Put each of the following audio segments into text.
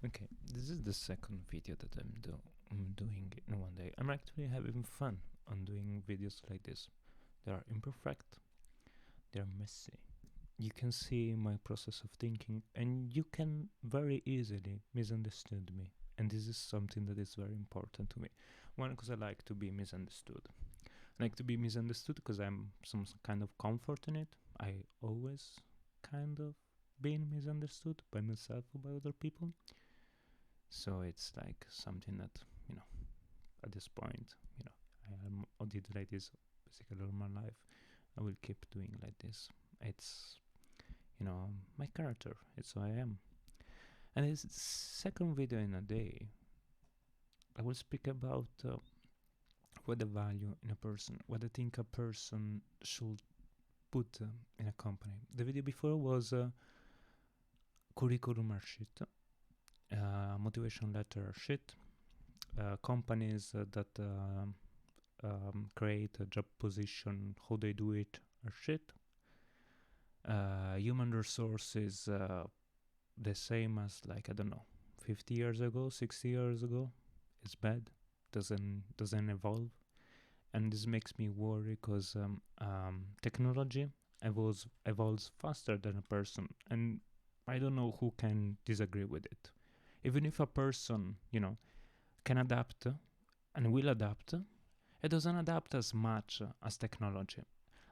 Okay, this is the second video that I'm doing in one day. I'm actually having fun on doing videos like this. They are imperfect, they are messy. You can see my process of thinking, and you can very easily misunderstand me. And this is something that is very important to me. One, because I like to be misunderstood. I like to be misunderstood because I'm some kind of comfort in it. I always kind of been misunderstood by myself or by other people. So it's like something that, at this point, I did like this basically all my life. I will keep doing like this. It's, my character. It's who I am. And this second video in a day, I will speak about what the value in a person, what I think a person should put in a company. The video before was curriculum shit, motivation letter shit, companies that create a job position, how they do it are shit. Human resources, the same as like, I don't know, 50 years ago, 60 years ago. It's bad, doesn't evolve. And this makes me worry because technology evolves faster than a person, and I don't know who can disagree with it. Even if a person, can adapt and will adapt, it doesn't adapt as much as technology.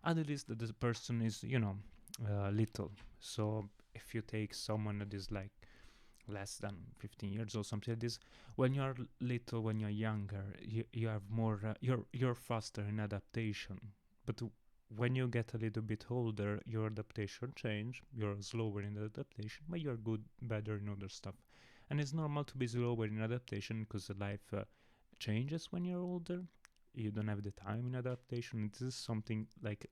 At least the person is, little. So if you take someone that is like less than 15 years or something like this, when you're little, when you're younger, you have more, you're faster in adaptation. But when you get a little bit older, your adaptation change, you're slower in the adaptation, but you're better in other stuff. And it's normal to be slower in adaptation because life changes when you're older. You don't have the time in adaptation. This is something like,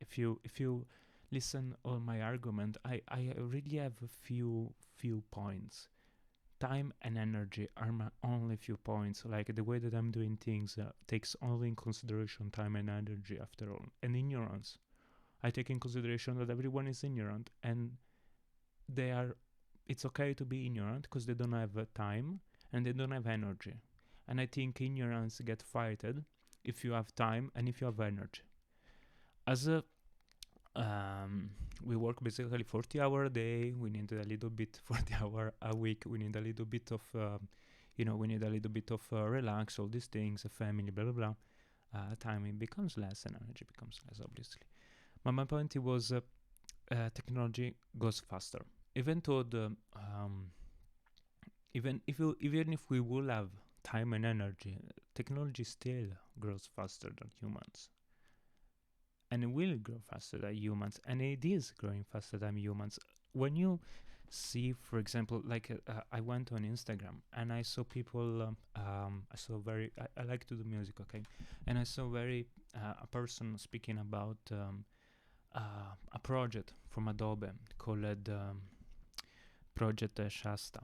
if you listen all my argument, I really have a few points. Time and energy are my only few points. Like the way that I'm doing things takes only in consideration time and energy after all. And ignorance. I take in consideration that everyone is ignorant, and it's okay to be ignorant because they don't have time and they don't have energy. And I think ignorance gets fighted if you have time and if you have energy. As a we work basically 40 hours a day. We need a little bit 40 hours a week. We need a little bit of, relax, all these things, a family, blah, blah, blah. Time it becomes less and energy becomes less, obviously. But my point was technology goes faster. Even though even if we will have time and energy, technology still grows faster than humans. And it will grow faster than humans, and it is growing faster than humans. When you see, for example, like I went on Instagram and I saw people, I like to do music, okay? And I saw a person speaking about a project from Adobe called Project Shasta.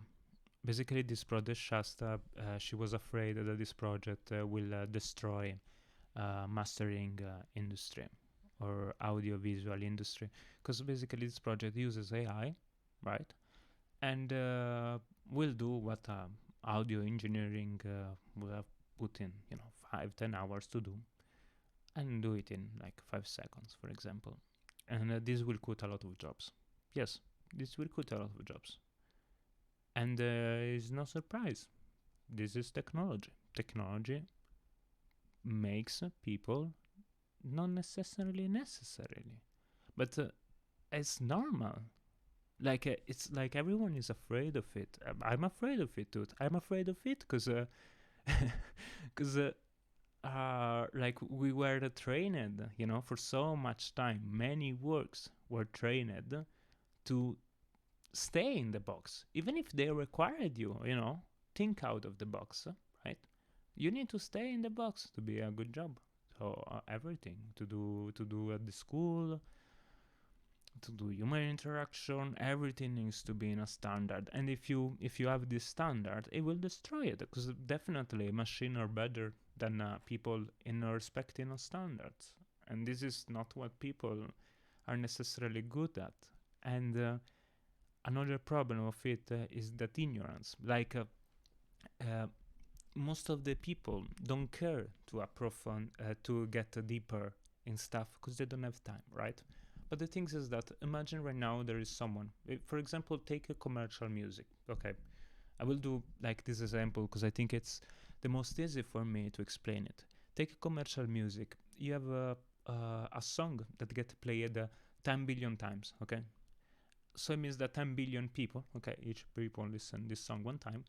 Basically, this project Shasta, she was afraid that this project will destroy mastering industry or audiovisual industry, because basically this project uses AI, right? And will do what audio engineering will have put in 5-10 hours to do, and do it in like 5 seconds, for example. And this will cut a lot of jobs. Yes, this will cut a lot of jobs. And it's no surprise. This is technology. Technology makes people not necessarily, but it's normal. Like it's like everyone is afraid of it. I'm afraid of it too. I'm afraid of it because like we were trained, for so much time. Many works were trained to stay in the box, even if they required you, think out of the box, right? You need to stay in the box to be a good job. So everything to do at the school, to do human interaction, everything needs to be in a standard. And if you have this standard, it will destroy it, because definitely machines are better than people in respecting of standards. And this is not what people are necessarily good at. And another problem of it is that ignorance. Like uh, most of the people don't care to approfond to get deeper in stuff because they don't have time, right? But the thing is that imagine right now there is someone, for example, take a commercial music. Okay, I will do like this example because I think it's the most easy for me to explain it. Take a commercial music. You have a song that get played 10 billion times. Okay, so it means that 10 billion people, okay, each people listen this song one time,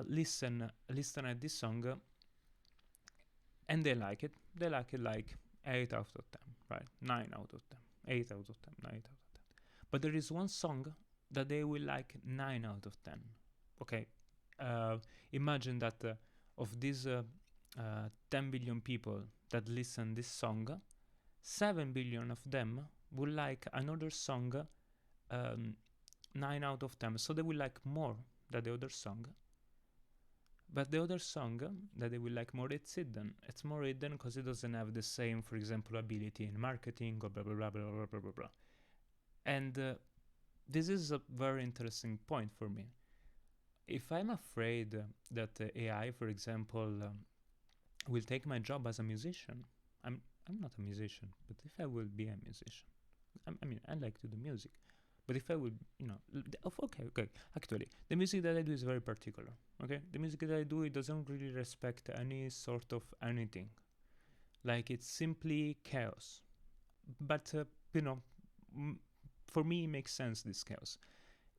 listen at this song, and they like it. They like it like 8 out of 10, right? 9 out of 10, 8 out of 10, 9 out of 10. But there is one song that they will like 9 out of 10. Okay, uh, imagine that of these 10 billion people that listen this song, 7 billion of them will like another song 9 out of 10. So they will like more than the other song. But the other song that they will like more, it's hidden. It's more hidden because it doesn't have the same, for example, ability in marketing or blah blah blah blah blah blah blah blah. And this is a very interesting point for me. If I'm afraid that AI, for example, will take my job as a musician, I'm not a musician, but if I will be a musician, I mean, I like to do music. But if I would, okay. Actually, the music that I do is very particular. Okay, the music that I do, it doesn't really respect any sort of anything. Like it's simply chaos. But for me, it makes sense this chaos.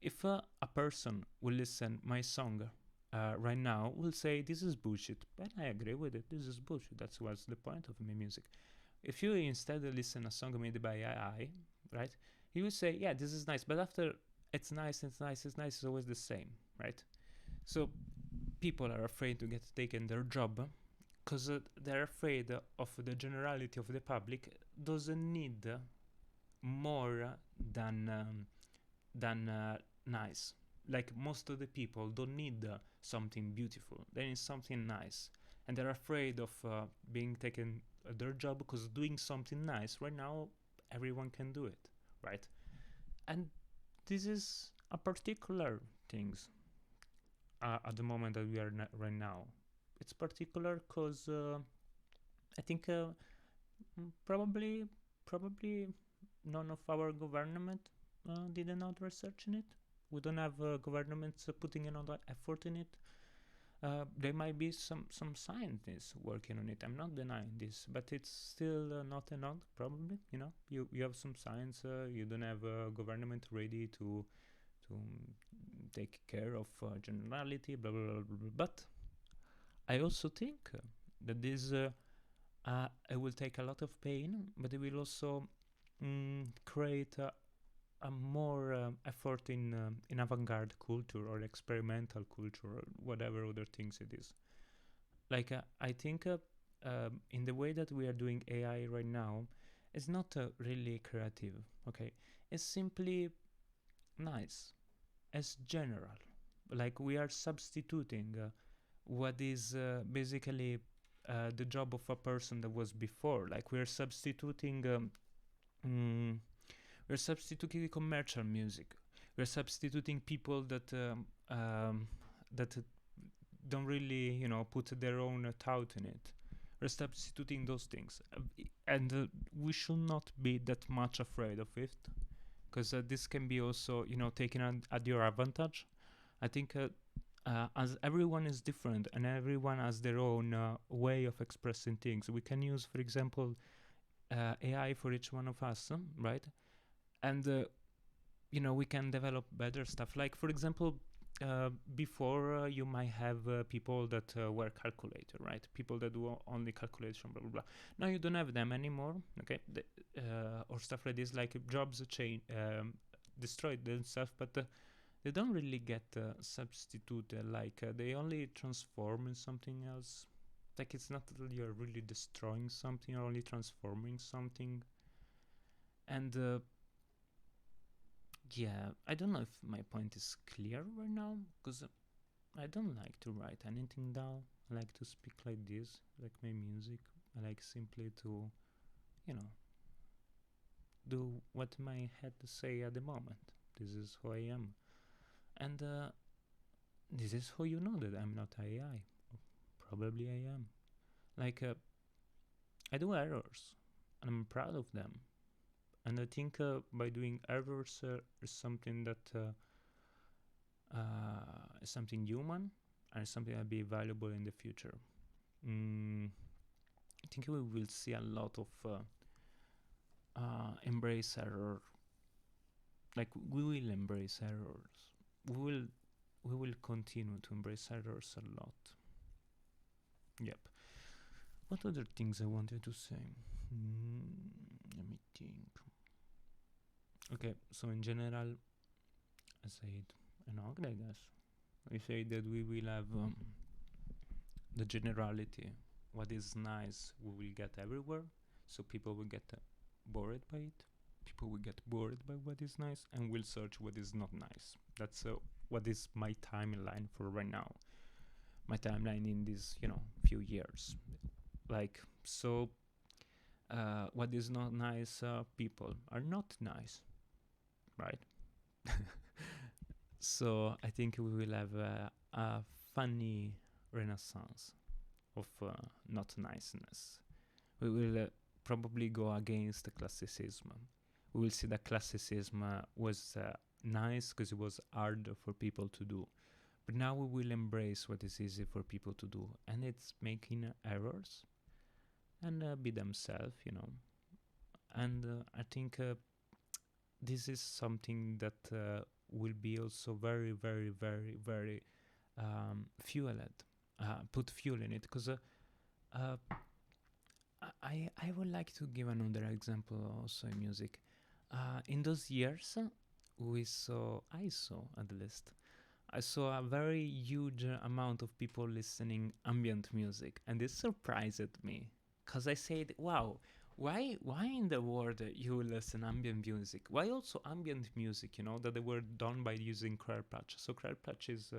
If a person will listen my song right now, will say this is bullshit, but I agree with it. This is bullshit. That's what's the point of my music. If you instead listen a song made by AI, right? You would say, yeah, this is nice, but after it's nice, it's always the same, right? So people are afraid to get taken their job because they're afraid of the generality of the public doesn't need more than nice. Like most of the people don't need something beautiful; they need something nice, and they're afraid of being taken their job because doing something nice right now everyone can do it, right? And this is a particular things at the moment that we are right now. It's particular because I think probably none of our government did enough research in it. We don't have governments putting another effort in it. There might be some scientists working on it. I'm not denying this, but it's still not enough. Probably, you have some science. You don't have a government ready to take care of generality. Blah blah blah blah. Blah. But I also think that this it will take a lot of pain, but it will also create a more effort in avant-garde culture or experimental culture or whatever other things it is. Like I think in the way that we are doing AI right now, it's not really creative. Okay, it's simply nice. It's general. Like we are substituting what is basically the job of a person that was before. Like we're substituting. We're substituting commercial music. We're substituting people that that don't really, put their own thought in it. We're substituting those things, and we should not be that much afraid of it, because this can be also, taken at your advantage. I think as everyone is different and everyone has their own way of expressing things, we can use, for example, AI for each one of us, right? And we can develop better stuff. Like for example, before you might have people that were calculator, right? People that do only calculation, blah blah blah. Now you don't have them anymore, okay? Or stuff like this, like jobs change, destroyed themselves, but they don't really get substituted. Like they only transform in something else. Like it's not that you're really destroying something, you're only transforming something. And yeah, I don't know if my point is clear right now, because I don't like to write anything down. I like to speak like this, like my music. I like simply to, do what my head to say at the moment. This is who I am. And this is how you know that I'm not AI. Probably I am. Like, I do errors, and I'm proud of them. And I think by doing errors is something that is something human and something that'll be valuable in the future. I think we will see a lot of embrace error. Like, we will embrace errors. We will continue to embrace errors a lot. Yep. What other things I wanted to say? Let me think. Okay, so in general, I said enough, I guess. We say that we will have the generality. What is nice, we will get everywhere. So people will get bored by it. People will get bored by what is nice and will search what is not nice. That's what is my timeline for right now. My timeline in these, few years. Like, so what is not nice, people are not nice, right? So I think we will have a funny renaissance of not niceness. We will probably go against the classicism. We will see that classicism was nice because it was hard for people to do. But now we will embrace what is easy for people to do, and it's making errors and be themselves, And I think this is something that will be also very, very, very, very fueled. Put fuel in it, because I would like to give another example also in music. In those years, I saw at least, I saw a very huge amount of people listening ambient music, and this surprised me, because I said, "Wow, why in the world you listen ambient music? Why also ambient music? That they were done by using Crare patch. So Crare patch is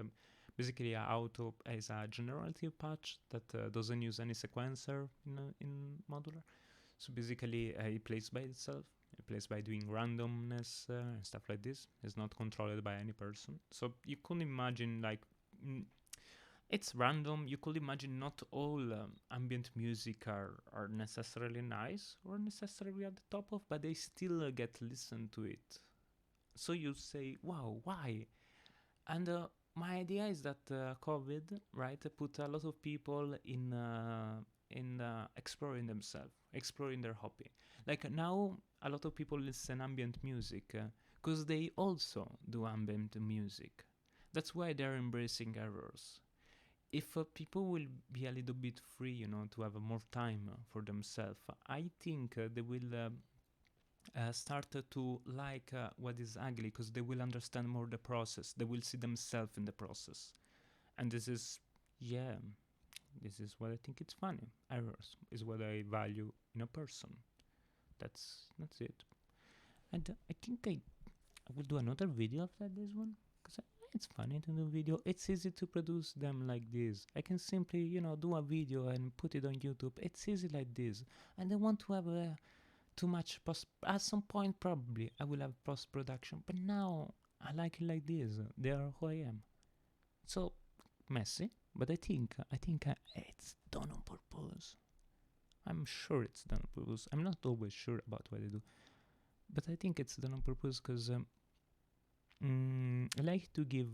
basically is a generative patch that doesn't use any sequencer in modular. So basically, it plays by itself. It plays by doing randomness and stuff like this. It's not controlled by any person. So you could imagine, like, it's random. You could imagine not all ambient music are necessarily nice or necessarily at the top of, but they still get listened to it. So you say, wow, why? And my idea is that COVID, right, put a lot of people in exploring themselves, exploring their hobby. Like, now, a lot of people listen ambient music because they also do ambient music. That's why they're embracing errors. If people will be a little bit free, to have more time for themselves, I think they will start to like what is ugly, because they will understand more the process. They will see themselves in the process. And this is what I think it's funny. Errors is what I value in a person. That's it. And I think I will do another video after this one, because it's funny to do video. It's easy to produce them like this. I can simply, do a video and put it on YouTube. It's easy like this. And I want to have too much at some point. Probably I will have post-production, but now I like it like this. They are who I am. So messy, but I think it's done on purpose. I'm sure it's done on purpose. I'm not always sure about what I do, but I think it's done on purpose because I like to give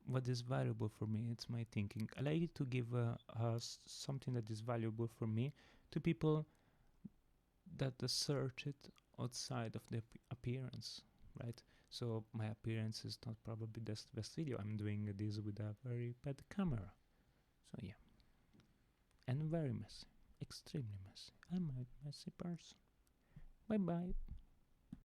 what is valuable for me. It's my thinking. I like to give something that is valuable for me to people that search it outside of the appearance, right? So my appearance is not probably the best video. I'm doing this with a very bad camera. So yeah. And very messy. Extremely messy. I'm a messy person. Bye bye.